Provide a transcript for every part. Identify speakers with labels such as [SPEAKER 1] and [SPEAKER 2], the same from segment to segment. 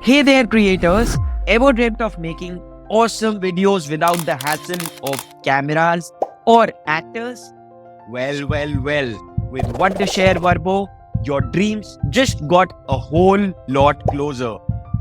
[SPEAKER 1] Hey there creators, ever dreamt of making awesome videos without the hassle of cameras or actors? Well, with Wondershare Virbo, your dreams just got a whole lot closer.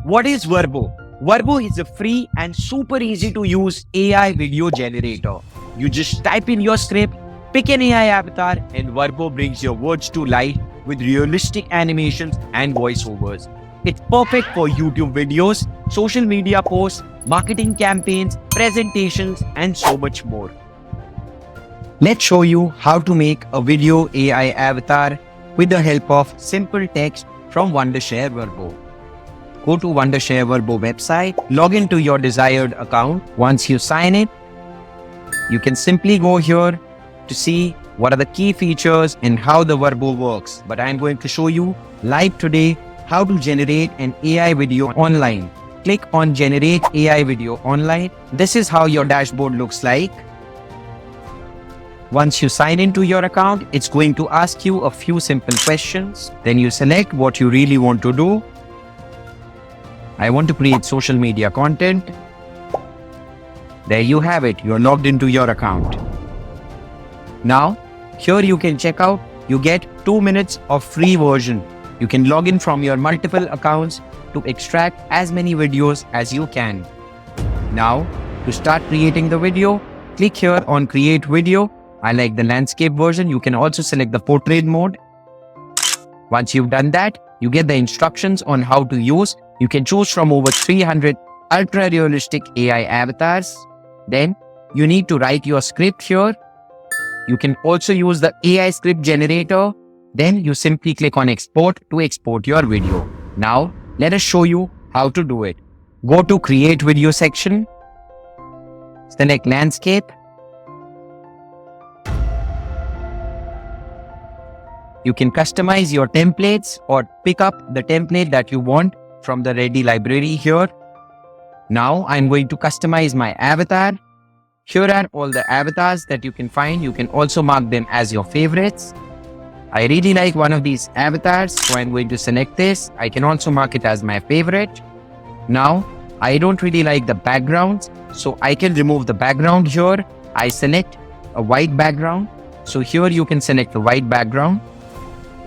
[SPEAKER 1] What is Virbo? Virbo is a free and super easy to use AI video generator. You just type in your script, pick an AI avatar, and Virbo brings your words to life with realistic animations and voiceovers. It's perfect for YouTube videos, social media posts, marketing campaigns, presentations, and so much more. Let's show you how to make a video AI avatar with the help of simple text from Wondershare Virbo. Go to Wondershare Virbo website, log into your desired account. Once you sign in, you can simply go here to see what are the key features and how the Virbo works. But I'm going to show you live today how to generate an AI video online. Click on Generate AI Video Online. This is how your dashboard looks like. Once you sign into your account, it's going to ask you a few simple questions. Then you select what you really want to do. I want to create social media content. There you have it. You're logged into your account. Now, here you can check out. You get 2 minutes of free version. You can log in from your multiple accounts to extract as many videos as you can. Now, to start creating the video, click here on Create Video. I like the landscape version. You can also select the portrait mode. Once you've done that, you get the instructions on how to use. You can choose from over 300 ultra-realistic AI avatars. Then, you need to write your script here. You can also use the AI script generator. Then you simply click on Export to export your video. Now, let us show you how to do it. Go to Create Video section. Select Landscape. You can customize your templates or pick up the template that you want from the ready library here. Now, I'm going to customize my avatar. Here are all the avatars that you can find. You can also mark them as your favorites. I really like one of these avatars, so I'm going to select this. I can also mark it as my favorite. Now, I don't really like the backgrounds, so I can remove the background here. I select a white background. So here you can select the white background.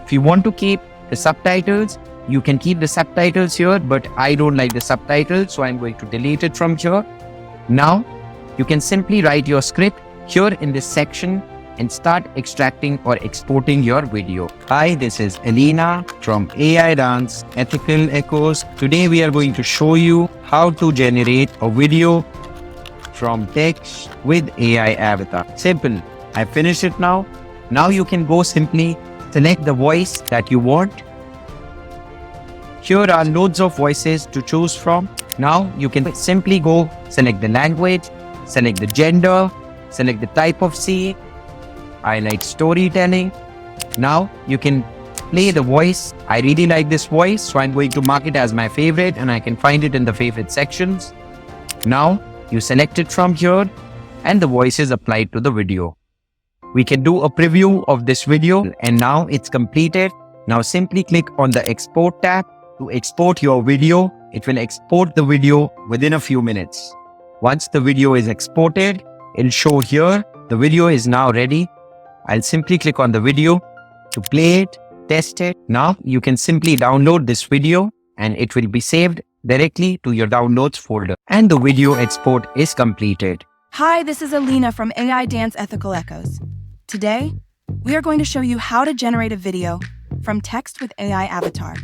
[SPEAKER 1] If you want to keep the subtitles, you can keep the subtitles here, but I don't like the subtitles, so I'm going to delete it from here. Now, you can simply write your script here in this section and start extracting or exporting your video. Hi, this is Elena from AI Dance Ethical Echoes. Today we are going to show you how to generate a video from text with AI avatar. Simple. I finished it now. Now you can go simply select the voice that you want. Here are loads of voices to choose from. Now you can simply go select the language, select the gender, select the type of scene. I like storytelling. Now you can play the voice. I really like this voice, so I'm going to mark it as my favorite and I can find it in the favorite sections. Now you select it from here and the voice is applied to the video. We can do a preview of this video and now it's completed. Now simply click on the Export tab to export your video. It will export the video within a few minutes. Once the video is exported, it'll show here. The video is now ready. I'll simply click on the video to play it, test it. Now you can simply download this video and it will be saved directly to your downloads folder. And the video export is completed.
[SPEAKER 2] Hi, this is Alina from AI Dance Ethical Echoes. Today, we are going to show you how to generate a video from text with AI avatar.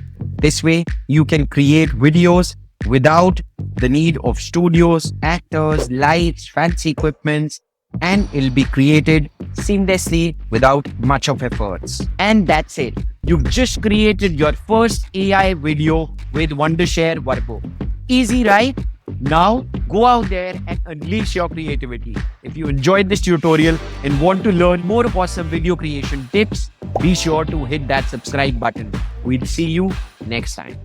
[SPEAKER 1] This way, you can create videos without the need of studios, actors, lights, fancy equipments, and it'll be created seamlessly without much of efforts. And that's it. You've just created your first AI video with Wondershare Virbo. Easy, right? Now, go out there and unleash your creativity. If you enjoyed this tutorial and want to learn more awesome video creation tips, be sure to hit that subscribe button. We'll see you next time.